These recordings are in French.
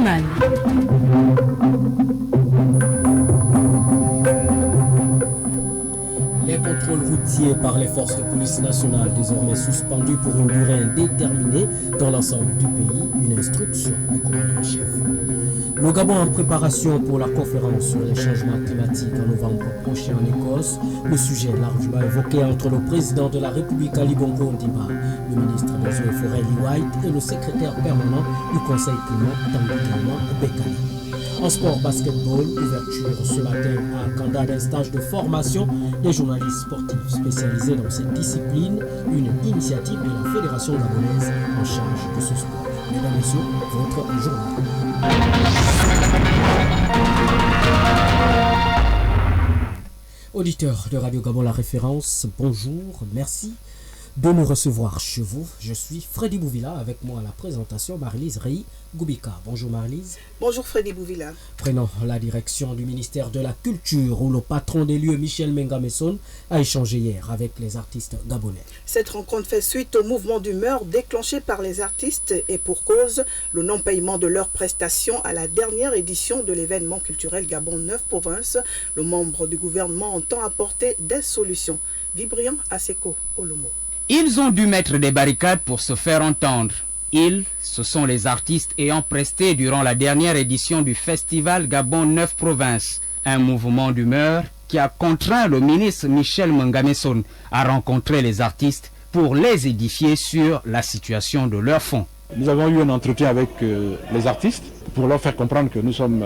Toumane. Les contrôles routiers par les forces de police nationales désormais suspendus pour une durée indéterminée dans l'ensemble du pays, une instruction du commandant-chef. Le Gabon en préparation pour la conférence sur les changements climatiques en novembre prochain en Écosse. Le sujet largement évoqué entre le président de la République Ali Bongo Ondimba, le ministre des Eaux et Forêts Lee White et le secrétaire permanent du Conseil climat Tanguy Bekali. En sport basketball, ouverture ce matin à Kanda d'un stage de formation des journalistes sportifs spécialisés dans cette discipline, une initiative de la Fédération gabonaise en charge de ce sport. Mesdames et messieurs, votre journal. Auditeurs de Radio Gabon La Référence, bonjour, merci de nous recevoir chez vous. Je suis Freddy Bouvila, avec moi à la présentation Marie-Lise Rey Goubika. Bonjour Marie-Lise. Bonjour Freddy Bouvila. Prenons la direction du ministère de la Culture où le patron des lieux Michel Mengamesson a échangé hier avec les artistes gabonais. Cette rencontre fait suite au mouvement d'humeur déclenché par les artistes et pour cause le non-paiement de leurs prestations à la dernière édition de l'événement culturel Gabon 9 provinces. Le membre du gouvernement entend apporter des solutions. Vibriant Aseko Olomo. Ils ont dû mettre des barricades pour se faire entendre. Ils, ce sont les artistes ayant presté durant la dernière édition du festival Gabon 9 provinces. Un mouvement d'humeur qui a contraint le ministre Michel Mengamesson à rencontrer les artistes pour les édifier sur la situation de leurs fonds. Nous avons eu un entretien avec les artistes pour leur faire comprendre que nous sommes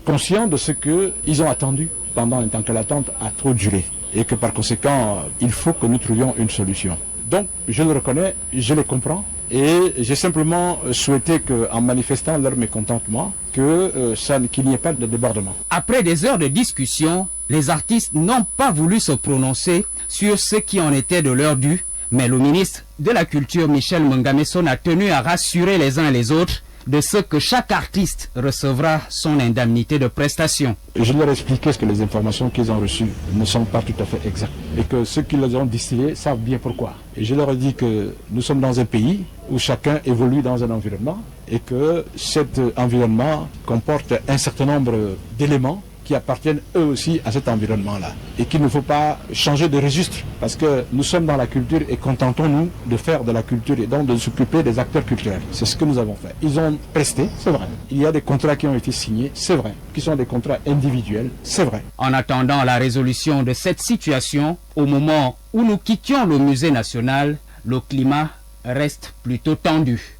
conscients de ce qu'ils ont attendu pendant un temps que l'attente a trop duré et que par conséquent, il faut que nous trouvions une solution. Donc, je le reconnais, je les comprends et j'ai simplement souhaité qu'en manifestant leur mécontentement, qu'il n'y ait pas de débordement. Après des heures de discussion, les artistes n'ont pas voulu se prononcer sur ce qui en était de leur dû, mais le ministre de la Culture, Michel Mengamesson, a tenu à rassurer les uns et les autres de ce que chaque artiste recevra son indemnité de prestation. Je leur ai expliqué que les informations qu'ils ont reçues ne sont pas tout à fait exactes et que ceux qui les ont distillées savent bien pourquoi. Et je leur ai dit que nous sommes dans un pays où chacun évolue dans un environnement et que cet environnement comporte un certain nombre d'éléments qui appartiennent eux aussi à cet environnement-là. Et qu'il ne faut pas changer de registre parce que nous sommes dans la culture et contentons-nous de faire de la culture et donc de s'occuper des acteurs culturels. C'est ce que nous avons fait. Ils ont presté, c'est vrai. Il y a des contrats qui ont été signés, c'est vrai. Qui sont des contrats individuels, c'est vrai. En attendant la résolution de cette situation, au moment où nous quittions le musée national, le climat reste plutôt tendu.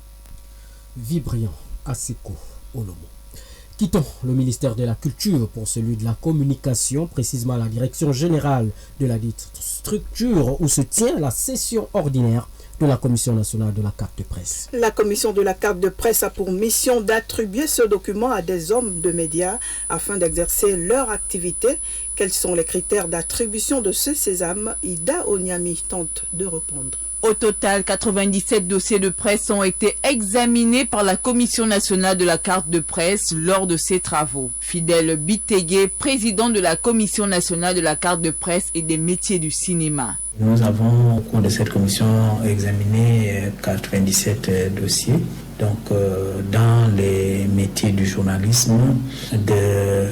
Vibriant Aseko Olomo. Quittons le ministère de la Culture pour celui de la Communication, précisément la direction générale de la dite structure où se tient la session ordinaire de la Commission nationale de la carte de presse. La Commission de la carte de presse a pour mission d'attribuer ce document à des hommes de médias afin d'exercer leur activité. Quels sont les critères d'attribution de ce sésame? Ida Onyami tente de répondre. Au total, 97 dossiers de presse ont été examinés par la Commission nationale de la carte de presse lors de ces travaux. Fidèle Bitégué, président de la Commission nationale de la carte de presse et des métiers du cinéma. Nous avons, au cours de cette commission, examiné 97 dossiers. Donc, dans les métiers du journalisme, de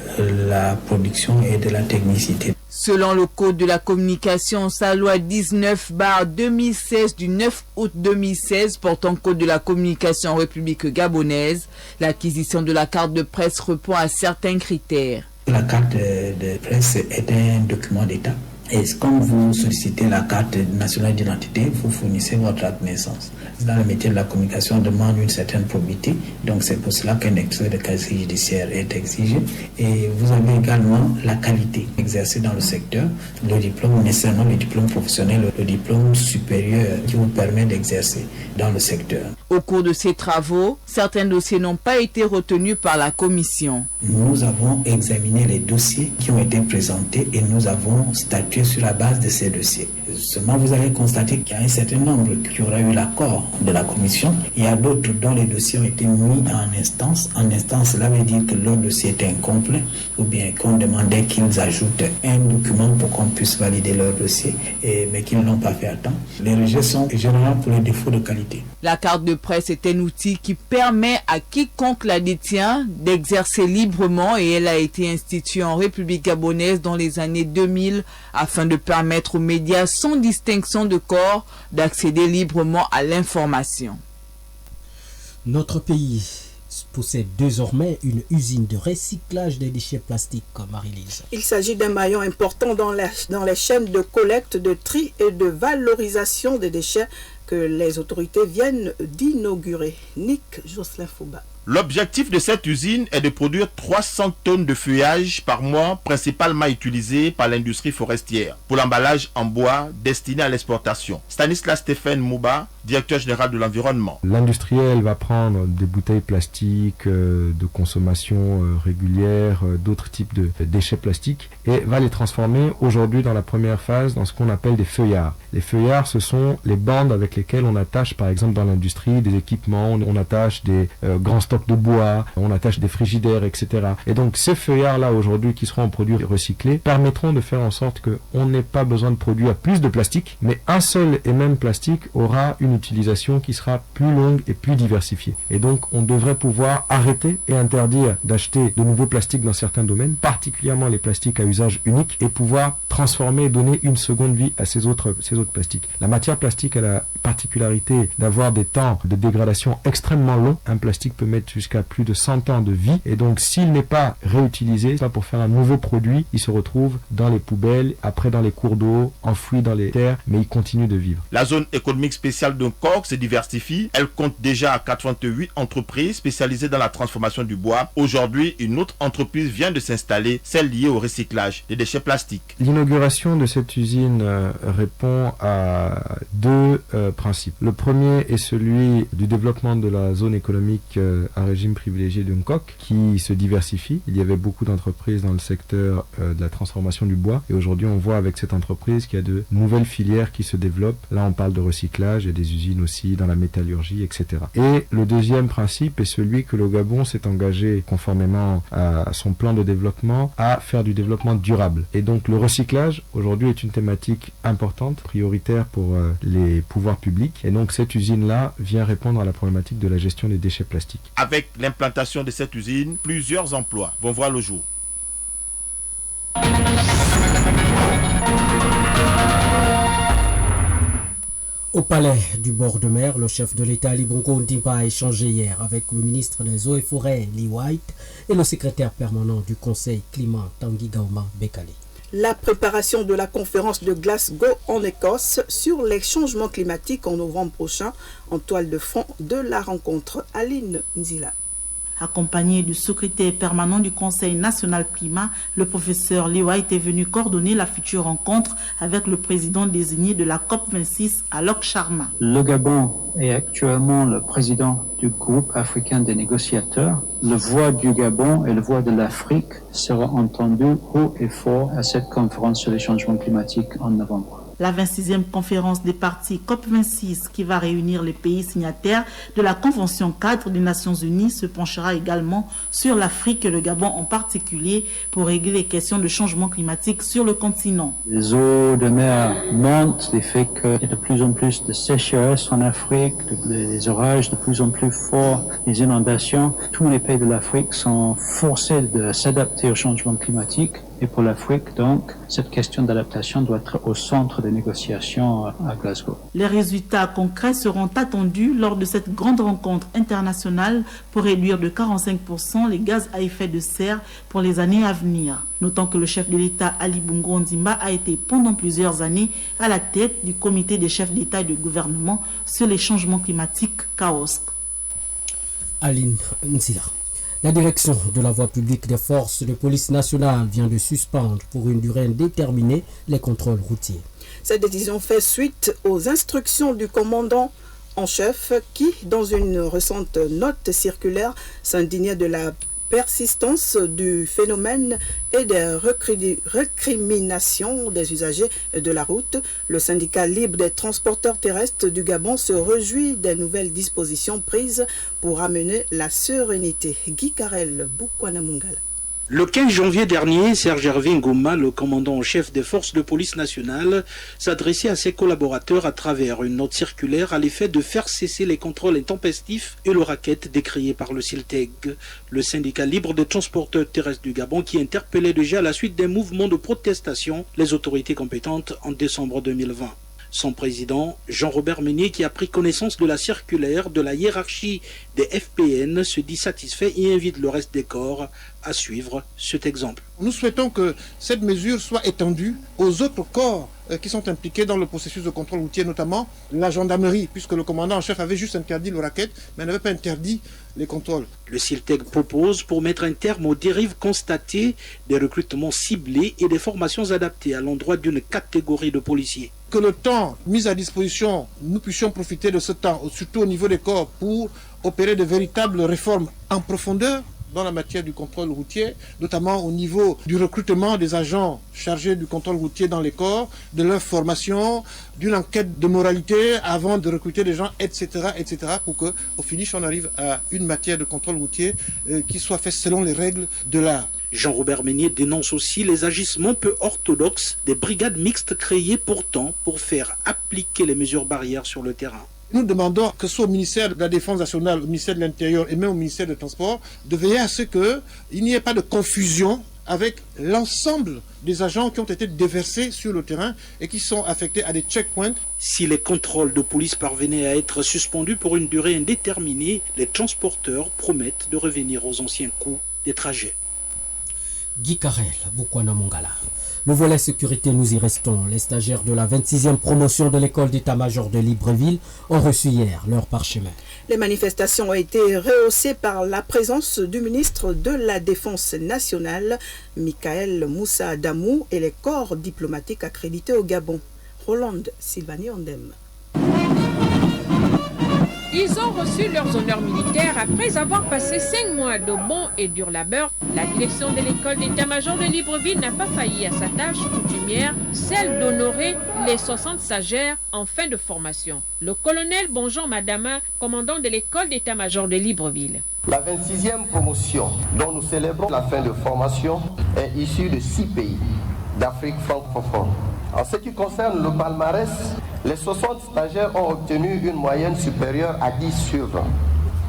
la production et de la technicité. Selon le Code de la communication, sa loi 19/2016 du 9 août 2016 portant Code de la communication en République gabonaise, l'acquisition de la carte de presse répond à certains critères. La carte de presse est un document d'État. Et comme vous sollicitez la carte nationale d'identité, vous fournissez votre acte de naissance. Dans le métier de la communication, on demande une certaine probité. Donc c'est pour cela qu'un extrait de casier judiciaire est exigé. Et vous avez également la qualité exercée dans le secteur, le diplôme, nécessairement le diplôme professionnel, le diplôme supérieur qui vous permet d'exercer dans le secteur. Au cours de ces travaux, certains dossiers n'ont pas été retenus par la commission. Nous avons examiné les dossiers qui ont été présentés et nous avons statué sur la base de ces dossiers. Seulement, vous avez constaté qu'il y a un certain nombre qui auraient eu l'accord de la commission. Il y a d'autres dont les dossiers ont été mis en instance. En instance, cela veut dire que leur dossier était incomplet ou bien qu'on demandait qu'ils ajoutent un document pour qu'on puisse valider leur dossier, mais qu'ils ne l'ont pas fait à temps. Les rejets sont généralement pour les défauts de qualité. La carte de presse est un outil qui permet à quiconque la détient d'exercer librement et elle a été instituée en République gabonaise dans les années 2000 afin de permettre aux médias sans distinction de corps d'accéder librement à l'information. Notre pays possède désormais une usine de recyclage des déchets plastiques, Marie-Lise. Il s'agit d'un maillon important dans les chaînes de collecte, de tri et de valorisation des déchets que les autorités viennent d'inaugurer. Nick Jocelyn Fouba. L'objectif de cette usine est de produire 300 tonnes de feuillage par mois, principalement utilisés par l'industrie forestière, pour l'emballage en bois destiné à l'exportation. Stanislas Stéphane Mouba, directeur général de l'environnement. L'industriel va prendre des bouteilles plastiques de consommation régulière, d'autres types de déchets plastiques, et va les transformer aujourd'hui dans la première phase dans ce qu'on appelle des feuillards. Les feuillards, ce sont les bandes avec lesquelles on attache, par exemple dans l'industrie, des équipements, on attache des grands stocks de bois, on attache des frigidaires, etc. Et donc ces feuillards-là aujourd'hui qui seront en produits recyclés permettront de faire en sorte qu'on n'ait pas besoin de produire plus de plastique, mais un seul et même plastique aura une utilisation qui sera plus longue et plus diversifiée. Et donc on devrait pouvoir arrêter et interdire d'acheter de nouveaux plastiques dans certains domaines, particulièrement les plastiques à usage unique, et pouvoir transformer et donner une seconde vie à ces autres plastiques. La matière plastique a la particularité d'avoir des temps de dégradation extrêmement longs. Un plastique peut mettre jusqu'à plus de 100 ans de vie, et donc s'il n'est pas réutilisé, pas pour faire un nouveau produit, il se retrouve dans les poubelles, après dans les cours d'eau, enfoui dans les terres, mais il continue de vivre. La zone économique spéciale de Cork se diversifie. Elle compte déjà 88 entreprises spécialisées dans la transformation du bois. Aujourd'hui, une autre entreprise vient de s'installer, celle liée au recyclage des déchets plastiques. L'inauguration de cette usine répond à deux principes. Le premier est celui du développement de la zone économique à régime privilégié de Nkok, qui se diversifie. Il y avait beaucoup d'entreprises dans le secteur de la transformation du bois, et aujourd'hui on voit avec cette entreprise qu'il y a de nouvelles filières qui se développent. Là on parle de recyclage, il y a des usines aussi dans la métallurgie, etc. Et le deuxième principe est celui que le Gabon s'est engagé, conformément à son plan de développement, à faire du développement durable. Et donc le recyclage aujourd'hui est une thématique importante, prioritaire pour les pouvoirs publics, et donc cette usine-là vient répondre à la problématique de la gestion des déchets plastiques. Avec l'implantation de cette usine, plusieurs emplois vont voir le jour. Au palais du bord de mer, le chef de l'État Ali Bongo Ondimba a échangé hier avec le ministre des Eaux et Forêts Lee White et le secrétaire permanent du Conseil climat Tanguy Gauma Bekale. La préparation de la conférence de Glasgow en Écosse sur les changements climatiques en novembre prochain en toile de fond de la rencontre. Aline Nzila. Accompagné du secrétaire permanent du Conseil national climat, le professeur Lee White est venu coordonner la future rencontre avec le président désigné de la COP26, Alok Sharma. Le Gabon est actuellement le président du groupe africain des négociateurs. La voix du Gabon et la voix de l'Afrique sera entendue haut et fort à cette conférence sur les changements climatiques en novembre. La 26e conférence des parties COP26 qui va réunir les pays signataires de la Convention cadre des Nations Unies se penchera également sur l'Afrique et le Gabon en particulier pour régler les questions de changement climatique sur le continent. Les eaux de mer montent, le fait qu'il y a de plus en plus de sécheresse en Afrique, des orages de plus en plus forts, des inondations. Tous les pays de l'Afrique sont forcés de s'adapter au changement climatique. Et pour l'Afrique, donc, cette question d'adaptation doit être au centre des négociations à Glasgow. Les résultats concrets seront attendus lors de cette grande rencontre internationale pour réduire de 45% les gaz à effet de serre pour les années à venir. Notons que le chef de l'État Ali Bongo Ondimba a été pendant plusieurs années à la tête du comité des chefs d'État et de gouvernement sur les changements climatiques CAOSC. Aline Nzila. La direction de la voie publique des forces de police nationale vient de suspendre pour une durée indéterminée les contrôles routiers. Cette décision fait suite aux instructions du commandant en chef qui, dans une récente note circulaire, s'indignait de la persistance du phénomène et des récriminations des usagers de la route, le syndicat libre des transporteurs terrestres du Gabon se réjouit des nouvelles dispositions prises pour amener la sérénité. Guy Carrel, Boukwanamungala. Le 15 janvier dernier, Serge Hervé Ngoma, le commandant en chef des forces de police nationale, s'adressait à ses collaborateurs à travers une note circulaire à l'effet de faire cesser les contrôles intempestifs et le racket décrié par le CILTEG, le syndicat libre des transporteurs terrestres du Gabon, qui interpellait déjà à la suite d'un mouvement de protestation les autorités compétentes en décembre 2020. Son président, Jean-Robert Meunier, qui a pris connaissance de la circulaire de la hiérarchie des FPN, se dit satisfait et invite le reste des corps à suivre cet exemple. Nous souhaitons que cette mesure soit étendue aux autres corps qui sont impliqués dans le processus de contrôle routier, notamment la gendarmerie, puisque le commandant en chef avait juste interdit le racket, mais n'avait pas interdit les contrôles. Le CILTEG propose, pour mettre un terme aux dérives constatées, des recrutements ciblés et des formations adaptées à l'endroit d'une catégorie de policiers. Que le temps mis à disposition, nous puissions profiter de ce temps, surtout au niveau des corps, pour opérer de véritables réformes en profondeur dans la matière du contrôle routier, notamment au niveau du recrutement des agents chargés du contrôle routier dans les corps, de leur formation, d'une enquête de moralité avant de recruter des gens, etc., pour qu'au finish, on arrive à une matière de contrôle routier qui soit faite selon les règles de l'art. Jean-Robert Meunier dénonce aussi les agissements peu orthodoxes des brigades mixtes créées pourtant pour faire appliquer les mesures barrières sur le terrain. Nous demandons que ce soit au ministère de la Défense nationale, au ministère de l'Intérieur et même au ministère des Transports, de veiller à ce qu'il n'y ait pas de confusion avec l'ensemble des agents qui ont été déversés sur le terrain et qui sont affectés à des checkpoints. Si les contrôles de police parvenaient à être suspendus pour une durée indéterminée, les transporteurs promettent de revenir aux anciens coûts des trajets. Guy Carrel, Boukwanamungala. Le volet sécurité, nous y restons. Les stagiaires de la 26e promotion de l'école d'état-major de Libreville ont reçu hier leur parchemin. Les manifestations ont été rehaussées par la présence du ministre de la Défense nationale, Michael Moussa Adamou, et les corps diplomatiques accrédités au Gabon. Roland Sylvanie Ondem. Ils ont reçu leurs honneurs militaires après avoir passé 5 mois de bon et dur labeur. La direction de l'école d'état-major de Libreville n'a pas failli à sa tâche coutumière, celle d'honorer les 60 stagiaires en fin de formation. Le colonel Bonjean Madama, commandant de l'école d'état-major de Libreville. La 26e promotion dont nous célébrons la fin de formation est issue de 6 pays d'Afrique francophone. En ce qui concerne le palmarès, les 60 stagiaires ont obtenu une moyenne supérieure à 10 sur 20,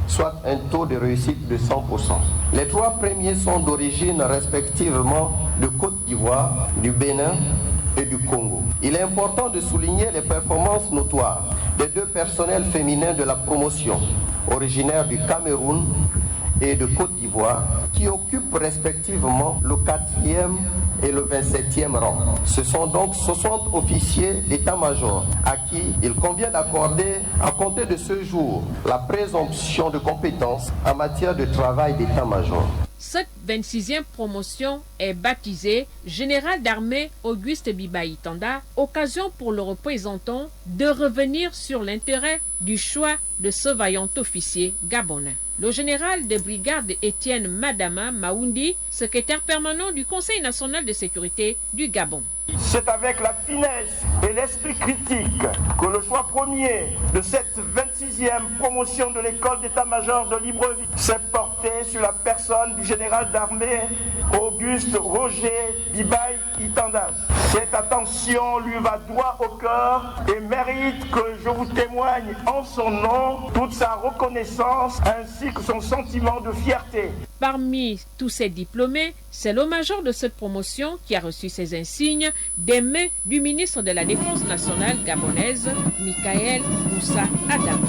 soit un taux de réussite de 100%. Les 3 premiers sont d'origine respectivement de Côte d'Ivoire, du Bénin et du Congo. Il est important de souligner les performances notoires des 2 personnels féminins de la promotion, originaires du Cameroun et de Côte d'Ivoire, qui occupent respectivement le 4e et le 27e rang. Ce sont donc 60 officiers d'état-major à qui il convient d'accorder, à compter de ce jour, la présomption de compétence en matière de travail d'état-major. Cette 26e promotion est baptisée Général d'armée Auguste Bibaï Tanda, occasion pour le représentant de revenir sur l'intérêt du choix de ce vaillant officier gabonais. Le général de brigade Étienne Madama Maoundi, secrétaire permanent du Conseil national de sécurité du Gabon. C'est avec la finesse et l'esprit critique que le choix premier de cette 26e promotion de l'école d'état-major de Libreville s'est porté sur la personne du général d'armée Auguste Roger Bibaï Itandas. Cette attention lui va droit au cœur et mérite que je vous témoigne en son nom toute sa reconnaissance ainsi que son sentiment de fierté. Parmi tous ces diplômés, c'est le major de cette promotion qui a reçu ces insignes des mains du ministre de la Défense nationale gabonaise, Michael Moussa Adamou.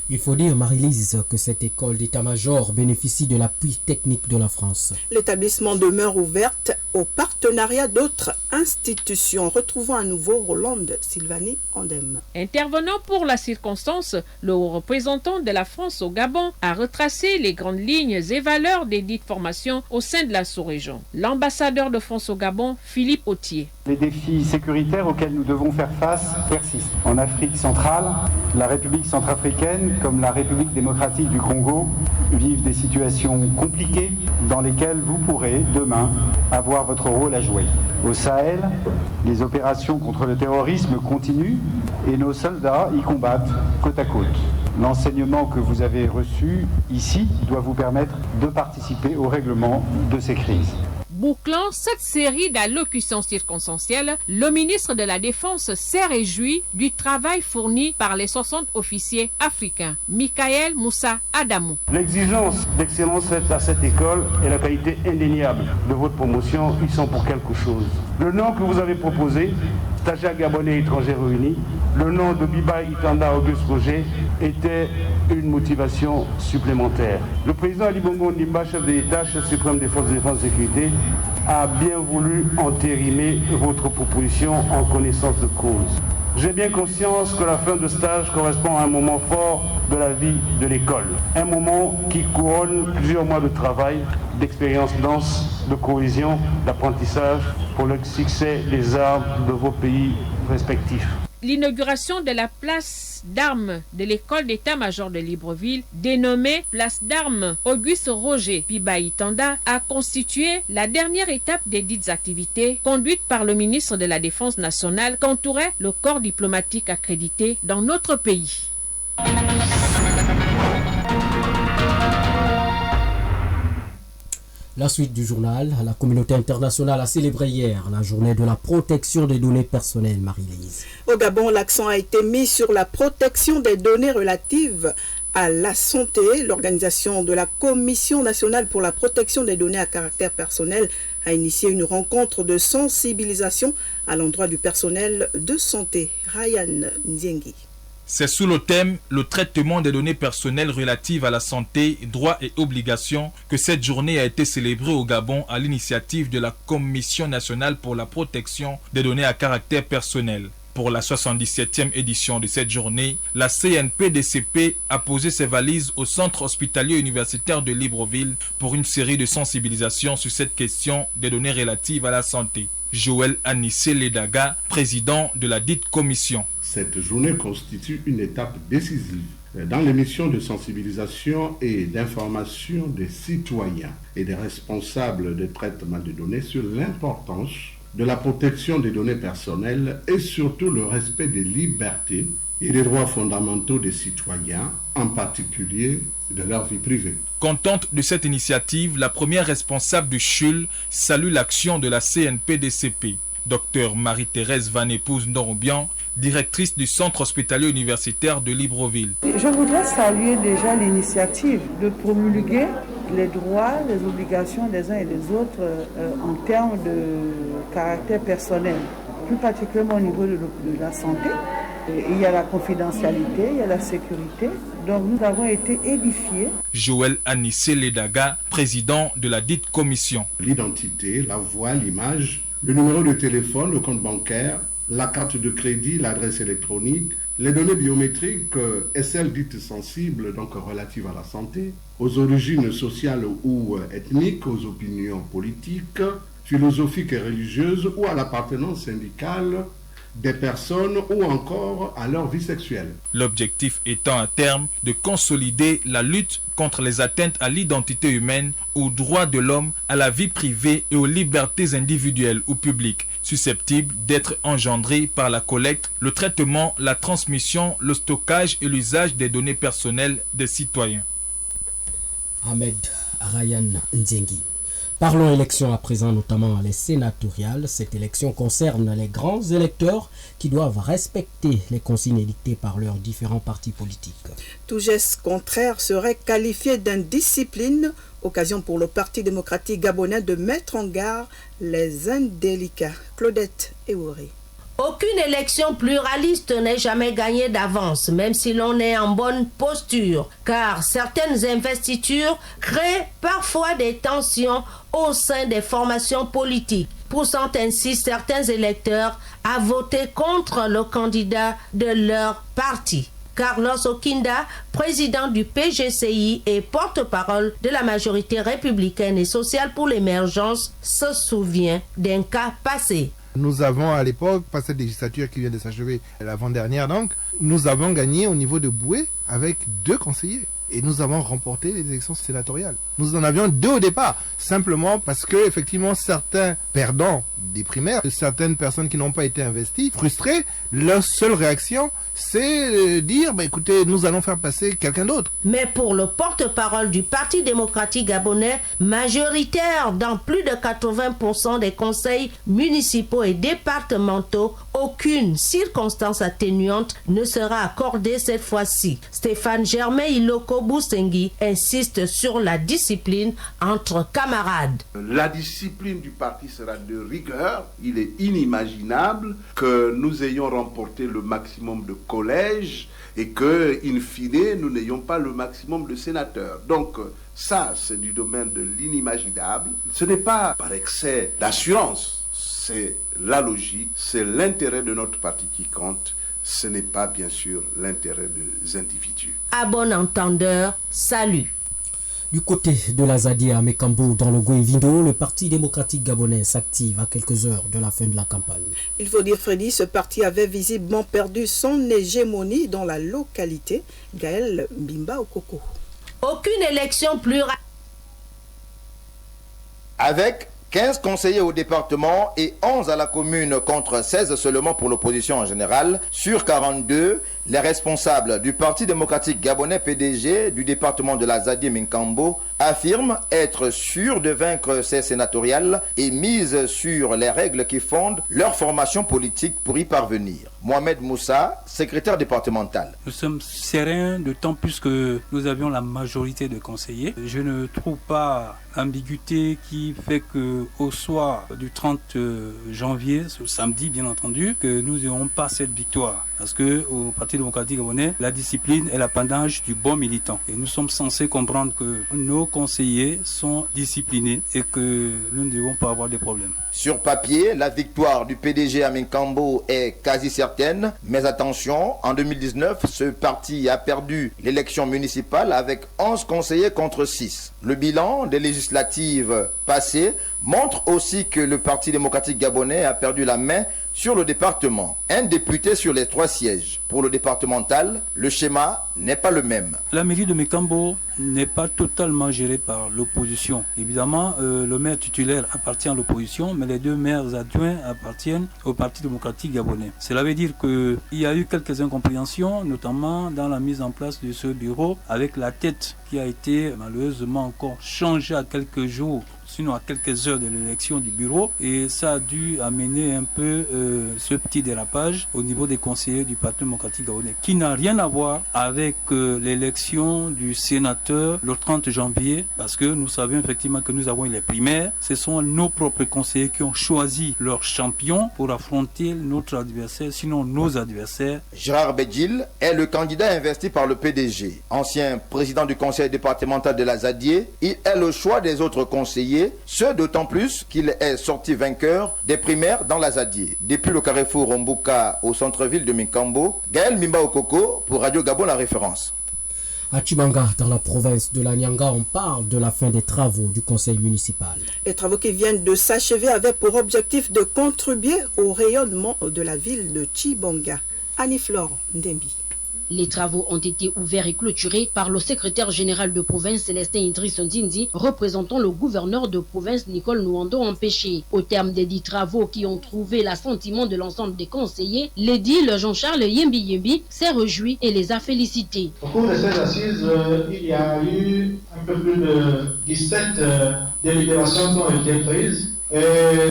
Il faut dire, Marie-Lise, que cette école d'état-major bénéficie de l'appui technique de la France. L'établissement demeure ouvert au partenariat d'autres institutions. Retrouvons à nouveau Rolande Sylvanie Andem. Intervenant pour la circonstance, le haut représentant de la France au Gabon a retracé les grandes lignes et valeurs des dites formations au sein de la sous-région. L'ambassadeur de France au Gabon, Philippe Autier. Les défis sécuritaires auxquels nous devons faire face persistent. En Afrique centrale, la République centrafricaine comme la République démocratique du Congo vivent des situations compliquées dans lesquelles vous pourrez demain avoir votre rôle à jouer. Au Sahel, les opérations contre le terrorisme continuent et nos soldats y combattent côte à côte. L'enseignement que vous avez reçu ici doit vous permettre de participer au règlement de ces crises. Bouclant cette série d'allocutions circonstancielles, le ministre de la Défense s'est réjoui du travail fourni par les 60 officiers africains. Michael Moussa Adamou. L'exigence d'excellence faite à cette école et la qualité indéniable de votre promotion y sont pour quelque chose. Le nom que vous avez proposé, stagiaire gabonais étrangers réunis, le nom de Biba Itanda Auguste Roger était une motivation supplémentaire. Le président Ali Bongo Ndimba, chef de l'État, chef suprême des forces de défense et de sécurité, a bien voulu entériner votre proposition en connaissance de cause. J'ai bien conscience que la fin de stage correspond à un moment fort de la vie de l'école. Un moment qui couronne plusieurs mois de travail, d'expérience dense, de cohésion, d'apprentissage pour le succès des armes de vos pays respectifs. L'inauguration de la place d'armes de l'école d'état-major de Libreville, dénommée place d'armes Auguste Roger Biba Itanda, a constitué la dernière étape des dites activités conduites par le ministre de la Défense nationale qu'entourait le corps diplomatique accrédité dans notre pays. La suite du journal, la communauté internationale a célébré hier la journée de la protection des données personnelles, Marie-Lise. Au Gabon, l'accent a été mis sur la protection des données relatives à la santé. L'organisation de la Commission nationale pour la protection des données à caractère personnel a initié une rencontre de sensibilisation à l'endroit du personnel de santé. Ryan Nziengi. C'est sous le thème « Le traitement des données personnelles relatives à la santé, droits et obligations » que cette journée a été célébrée au Gabon à l'initiative de la Commission nationale pour la protection des données à caractère personnel. Pour la 77e édition de cette journée, la CNPDCP a posé ses valises au centre hospitalier universitaire de Libreville pour une série de sensibilisations sur cette question des données relatives à la santé. Joël Anissé Ledaga, président de la dite commission. Cette journée constitue une étape décisive dans les missions de sensibilisation et d'information des citoyens et des responsables de traitement de données sur l'importance de la protection des données personnelles et surtout le respect des libertés et des droits fondamentaux des citoyens, en particulier de leur vie privée. Contente de cette initiative, la première responsable du CHUL salue l'action de la CNPDCP. Dr Marie-Thérèse Van Épouse Ndorobian, directrice du centre hospitalier universitaire de Libreville. Je voudrais saluer déjà l'initiative de promulguer les droits, les obligations des uns et des autres en termes de caractère personnel, plus particulièrement au niveau de la santé. Il y a la confidentialité, il y a la sécurité. Donc nous avons été édifiés. Joël Anissé Ledaga, président de la dite commission. L'identité, la voix, l'image, le numéro de téléphone, le compte bancaire, la carte de crédit, l'adresse électronique, les données biométriques et celles dites sensibles, donc relatives à la santé, aux origines sociales ou ethniques, aux opinions politiques, philosophiques et religieuses ou à l'appartenance syndicale des personnes ou encore à leur vie sexuelle. L'objectif étant à terme de consolider la lutte contre les atteintes à l'identité humaine, aux droits de l'homme, à la vie privée et aux libertés individuelles ou publiques susceptibles d'être engendrées par la collecte, le traitement, la transmission, le stockage et l'usage des données personnelles des citoyens. Ahmed Ryan Nzengi. Parlons élections à présent, notamment les sénatoriales. Cette élection concerne les grands électeurs qui doivent respecter les consignes édictées par leurs différents partis politiques. Tout geste contraire serait qualifié d'indiscipline, occasion pour le Parti démocratique gabonais de mettre en garde les indélicats. Claudette Ewouri. Aucune élection pluraliste n'est jamais gagnée d'avance, même si l'on est en bonne posture, car certaines investitures créent parfois des tensions au sein des formations politiques, poussant ainsi certains électeurs à voter contre le candidat de leur parti. Carlos Okinda, président du PGCI et porte-parole de la majorité républicaine et sociale pour l'émergence, se souvient d'un cas passé. Nous avons à l'époque, pas cette législature qui vient de s'achever l'avant-dernière donc, nous avons gagné au niveau de Boué avec 2 conseillers. Et nous avons remporté les élections sénatoriales. Nous en avions 2 au départ, simplement parce que effectivement certains perdants des primaires, certaines personnes qui n'ont pas été investies, frustrées, leur seule réaction, c'est de dire, écoutez, nous allons faire passer quelqu'un d'autre. Mais pour le porte-parole du Parti démocratique gabonais, majoritaire dans plus de 80% des conseils municipaux et départementaux, aucune circonstance atténuante ne sera accordée cette fois-ci. Stéphane Germain Iloko Boussengi insiste sur la discipline entre camarades. La discipline du parti sera de rigueur. Il est inimaginable que nous ayons remporté le maximum de collèges et que, in fine, nous n'ayons pas le maximum de sénateurs. Donc, ça, c'est du domaine de l'inimaginable. Ce n'est pas par excès d'assurance, c'est la logique, c'est l'intérêt de notre parti qui compte. Ce n'est pas, bien sûr, l'intérêt des individus. À bon entendeur, salut. Du côté de la Zadie à Mekambo, dans le Goïvindo, le Parti démocratique gabonais s'active à quelques heures de la fin de la campagne. Il faut dire, Freddy, ce parti avait visiblement perdu son hégémonie dans la localité. Gaël Mbimba Okoko. Aucune élection plurale. Avec 15 conseillers au département et 11 à la commune contre 16 seulement pour l'opposition en général, sur 42, les responsables du Parti démocratique gabonais PDG du département de la Zadie Minkambo affirment être sûrs de vaincre ces sénatoriales et misent sur les règles qui fondent leur formation politique pour y parvenir. Mohamed Moussa, secrétaire départemental. Nous sommes sereins, d'autant plus que nous avions la majorité de conseillers. Je ne trouve pas ambiguïté qui fait qu'au soir du 30 janvier, ce samedi bien entendu, que nous n'aurons pas cette victoire. Parce qu'au Parti démocratique gabonais, la discipline est l'apanage du bon militant. Et nous sommes censés comprendre que nos conseillers sont disciplinés et que nous ne devons pas avoir de problèmes. Sur papier, la victoire du PDG à Minkambo est quasi certaine, mais attention, en 2019, ce parti a perdu l'élection municipale avec 11 conseillers contre 6. Le bilan des législatives passées montre aussi que le Parti démocratique gabonais a perdu la main sur le département. Un député sur les 3 sièges. Pour le départemental, le schéma n'est pas le même. La mairie de Mekambo n'est pas totalement gérée par l'opposition. Évidemment, le maire titulaire appartient à l'opposition, mais les 2 maires adjoints appartiennent au Parti démocratique gabonais. Cela veut dire qu'il y a eu quelques incompréhensions, notamment dans la mise en place de ce bureau, avec la tête qui a été malheureusement encore changée à quelques jours, sinon à quelques heures de l'élection du bureau, et ça a dû amener un peu ce petit dérapage au niveau des conseillers du Parti démocratique gabonais, qui n'a rien à voir avec l'élection du sénateur le 30 janvier, parce que nous savions effectivement que nous avons eu les primaires. Ce sont nos propres conseillers qui ont choisi leur champion pour affronter notre adversaire, sinon nos adversaires. Gérard Bedjil est le candidat investi par le PDG. Ancien président du conseil départemental de la Zadie, il est le choix des autres conseillers, ce d'autant plus qu'il est sorti vainqueur des primaires dans la Zadie. Depuis le carrefour Rombuka au centre-ville de Minkambo, Gaël Mbimba Okoko pour Radio Gabon La Référence. À Chibanga, dans la province de la Nyanga, on parle de la fin des travaux du conseil municipal. Les travaux qui viennent de s'achever avaient pour objectif de contribuer au rayonnement de la ville de Chibanga. Annie-Flore Ndembi. Les travaux ont été ouverts et clôturés par le secrétaire général de province Célestin Idriss Ndindi, représentant le gouverneur de province Nicole Nouando empêché. Au terme des 10 travaux qui ont trouvé l'assentiment de l'ensemble des conseillers, l'édile Jean-Charles Yembi s'est réjoui et les a félicités. Au cours de ces assises, il y a eu un peu plus de 17 délibérations qui ont été prises et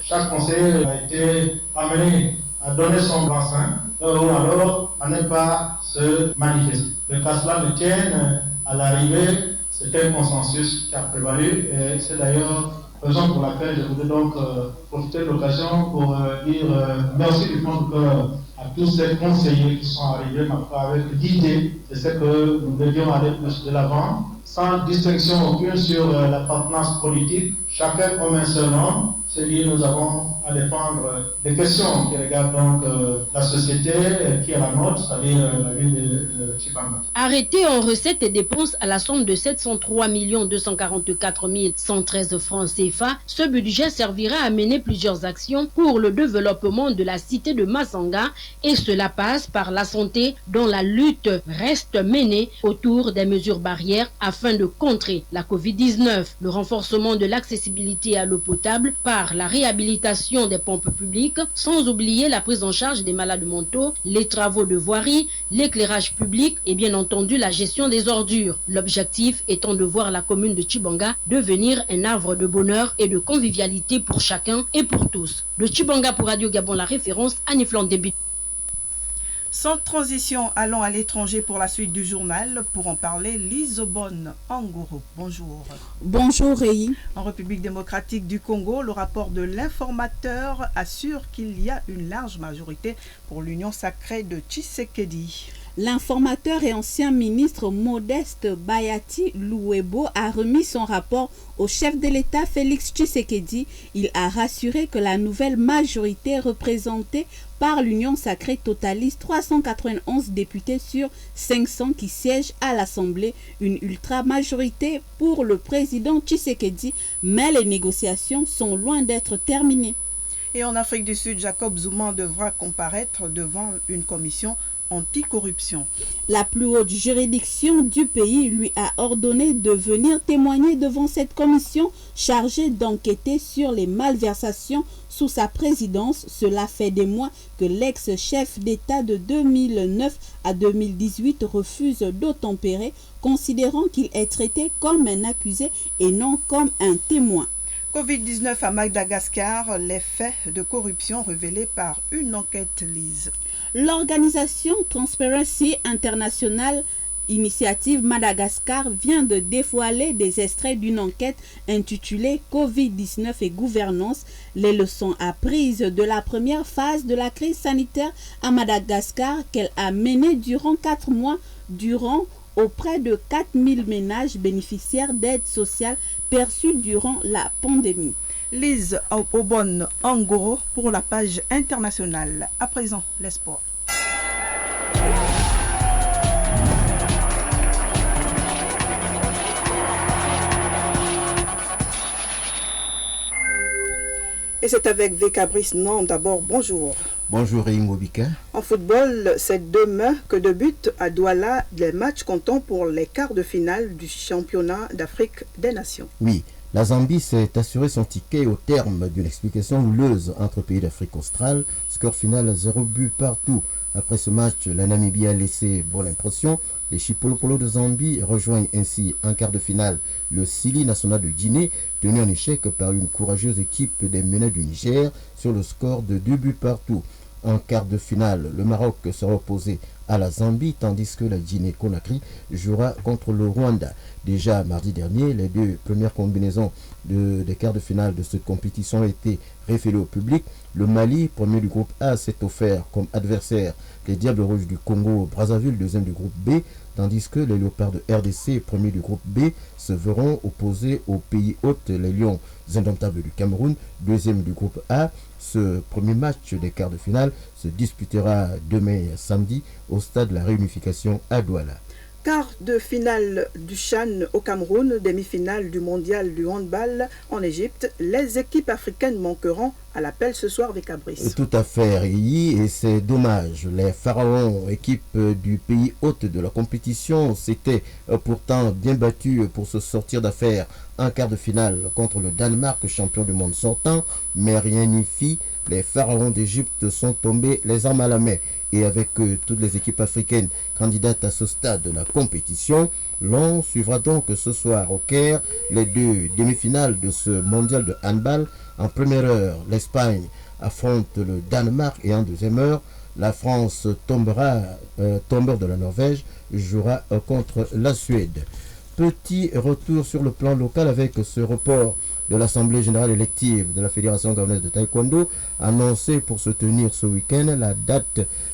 chaque conseiller a été amené à donner son blanc-seing ou alors à ne pas se manifester. Mais qu'à cela ne tienne, à l'arrivée, c'est un consensus qui a prévalu et c'est d'ailleurs Raison pour laquelle je voudrais donc profiter de l'occasion pour dire merci du fond du cœur à tous ces conseillers qui sont arrivés avec l'idée de ce que nous devions aller plus de l'avant, sans distinction aucune sur l'appartenance politique. Chacun comme un seul homme, c'est dit nous avons à défendre des questions qui regardent donc la société qui est la nôtre, c'est-à-dire la ville de Tchibanga. Arrêté en recettes et dépenses à la somme de 703 244 113 francs CFA, ce budget servira à mener plusieurs actions pour le développement de la cité de Massanga et cela passe par la santé dont la lutte reste menée autour des mesures barrières afin de contrer la Covid-19, le renforcement de l'accessibilité à l'eau potable par la réhabilitation des pompes publiques, sans oublier la prise en charge des malades mentaux, les travaux de voirie, l'éclairage public et bien entendu la gestion des ordures. L'objectif étant de voir la commune de Tchibanga devenir un havre de bonheur et de convivialité pour chacun et pour tous. De Tchibanga pour Radio Gabon, la référence Annie Flandébi. Sans transition, allons à l'étranger pour la suite du journal. Pour en parler, Lise Obonne Angoro. Bonjour. Bonjour Réi. En République démocratique du Congo, le rapport de l'informateur assure qu'il y a une large majorité pour l'union sacrée de Tshisekedi. L'informateur et ancien ministre Modeste Bayati Louebo a remis son rapport au chef de l'État Félix Tshisekedi. Il a rassuré que la nouvelle majorité représentée par l'Union sacrée totalise 391 députés sur 500 qui siègent à l'Assemblée, une ultra-majorité pour le président Tshisekedi, mais les négociations sont loin d'être terminées. Et en Afrique du Sud, Jacob Zuma devra comparaître devant une commission anticorruption. La plus haute juridiction du pays lui a ordonné de venir témoigner devant cette commission chargée d'enquêter sur les malversations sous sa présidence. Cela fait des mois que l'ex-chef d'État de 2009 à 2018 refuse d'obtempérer, considérant qu'il est traité comme un accusé et non comme un témoin. Covid-19 à Madagascar, les faits de corruption révélés par une enquête Lise. L'organisation Transparency International Initiative Madagascar vient de dévoiler des extraits d'une enquête intitulée Covid-19 et gouvernance, les leçons apprises de la première phase de la crise sanitaire à Madagascar qu'elle a menée durant 4 mois auprès de 4000 ménages bénéficiaires d'aide sociale perçues durant la pandémie. Lise Obonne Angoro pour la page internationale. À présent, les sports. Et c'est avec Vécabrice Non. D'abord, bonjour. Bonjour Réingo Bika. En football, c'est demain que débutent à Douala les matchs comptant pour les quarts de finale du championnat d'Afrique des Nations. Oui, la Zambie s'est assuré son ticket au terme d'une explication houleuse entre pays d'Afrique australe. Score final 0 but partout. Après ce match, la Namibie a laissé bonne impression. Les Chipolopolo de Zambie rejoignent ainsi en quart de finale le Sili national de Guinée, tenu en échec par une courageuse équipe des Ménés du Niger sur le score de 2 buts partout. En quart de finale, le Maroc sera opposé à la Zambie, tandis que la Guinée-Conakry jouera contre le Rwanda. Déjà mardi dernier, les deux premières combinaisons des quarts de finale de cette compétition ont été révélées au public. Le Mali, premier du groupe A, s'est offert comme adversaire les Diables Rouges du Congo-Brazzaville, deuxième du groupe B, tandis que les Léopards de RDC, premier du groupe B, se verront opposés aux pays hôtes, les Lions indomptables du Cameroun, deuxième du groupe A. Ce premier match des quarts de finale se disputera demain samedi au stade de la Réunification à Douala. Quart de finale du CHAN au Cameroun, demi-finale du mondial du handball en Égypte. Les équipes africaines manqueront à l'appel ce soir avec Fabrice. Tout à fait, Réi, et c'est dommage. Les Pharaons, équipe du pays hôte de la compétition, s'étaient pourtant bien battus pour se sortir d'affaire en quart de finale contre le Danemark, champion du monde sortant, mais rien n'y fit. Les Pharaons d'Égypte sont tombés les armes à la main. Et avec toutes les équipes africaines candidates à ce stade de la compétition, l'on suivra donc ce soir au Caire les deux demi-finales de ce mondial de handball. En première heure, l'Espagne affronte le Danemark et en deuxième heure, la France tombeur de la Norvège jouera contre la Suède. Petit retour sur le plan local avec ce report de l'Assemblée générale élective de la Fédération gabonaise de taekwondo a annoncé pour se tenir ce week-end.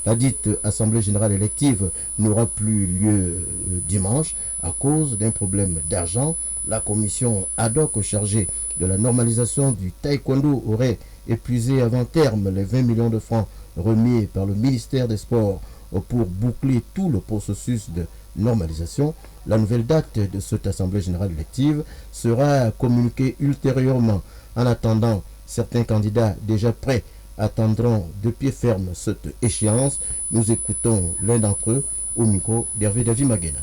La dite Assemblée générale élective n'aura plus lieu dimanche à cause d'un problème d'argent. La commission ad hoc chargée de la normalisation du taekwondo aurait épuisé avant terme les 20 millions de francs remis par le ministère des Sports pour boucler tout le processus de normalisation. La nouvelle date de cette Assemblée générale élective sera communiquée ultérieurement. En attendant, certains candidats déjà prêts attendront de pied ferme cette échéance. Nous écoutons l'un d'entre eux au micro d'Hervé David Magena.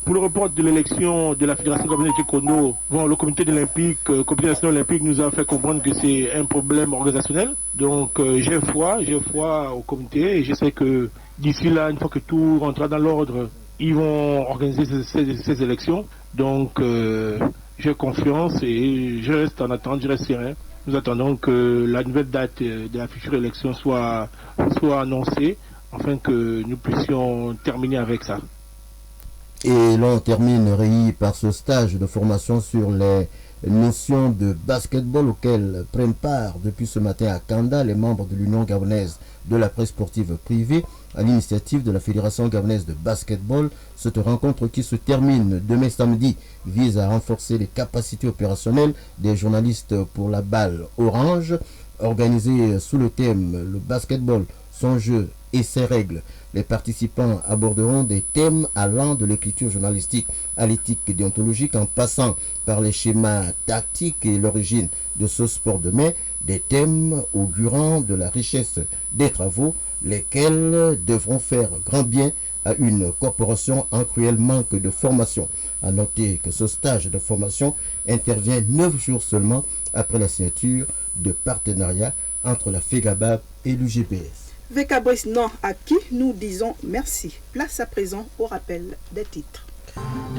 Pour le report de l'élection de la Fédération gabonaise de taekwondo, le comité national olympique nous a fait comprendre que c'est un problème organisationnel. Donc j'ai foi au comité et je sais que d'ici là, une fois que tout rentrera dans l'ordre, ils vont organiser ces élections. Donc j'ai confiance et je reste en attente, je reste serein. Nous attendons que la nouvelle date de la future élection soit annoncée afin que nous puissions terminer avec ça. Et l'on termine réuni par ce stage de formation sur les notions de basketball auquel prennent part depuis ce matin à Kanda les membres de l'Union gabonaise de la presse sportive privée à l'initiative de la Fédération gabonaise de basketball. Cette rencontre qui se termine demain samedi vise à renforcer les capacités opérationnelles des journalistes pour la balle orange, organisée sous le thème « Le basketball, son jeu et ses règles ». Les participants aborderont des thèmes allant de l'écriture journalistique à l'éthique déontologique en passant par les schémas tactiques et l'origine de ce sport de mai, des thèmes augurant de la richesse des travaux, lesquels devront faire grand bien à une corporation en cruel manque de formation. À noter que ce stage de formation intervient 9 jours seulement après la signature de partenariat entre la FEGABAB et l'UGPS. Vekabris non à qui nous disons merci. Place à présent au rappel des titres.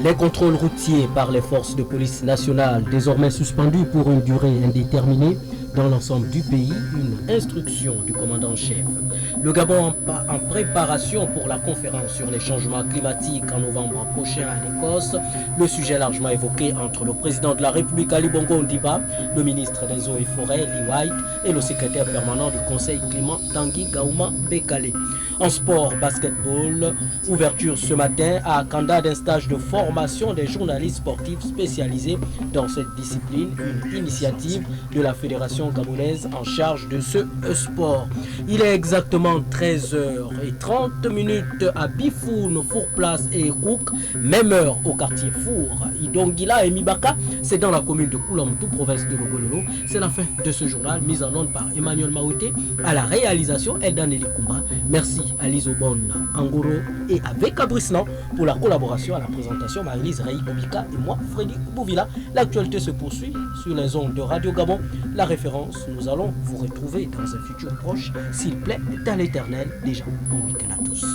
Les contrôles routiers par les forces de police nationales désormais suspendus pour une durée indéterminée dans l'ensemble du pays, une instruction du commandant-chef. Le Gabon en préparation pour la conférence sur les changements climatiques en novembre prochain à l'Écosse. Le sujet largement évoqué entre le président de la République Ali Bongo Ondimba, le ministre des Eaux et Forêts Lee White et le secrétaire permanent du Conseil climat Tanguy Gaouma Bekale. En sport, basketball, ouverture ce matin à Kanda d'un stage de formation des journalistes sportifs spécialisés dans cette discipline, une initiative de la Fédération gabonaise en charge de ce sport. Il est exactement 13h30 à Bifoun, Fourplace et Kouk, même heure au quartier Four. Idongila et Mibaka, c'est dans la commune de Koulamtou, province de Logololo. C'est la fin de ce journal mis en onde par Emmanuel Maouté, à la réalisation Eldan Elikumba. Merci à Lisobon Angoro et à Vekabrisnan pour la collaboration à la présentation Marie-Lise Raï-Kobika et moi, Frédéric Bouvila. L'actualité se poursuit sur les ondes de Radio Gabon. La référence, nous allons vous retrouver dans un futur proche, s'il plaît, dans l'éternel. Déjà, bon week-end à tous.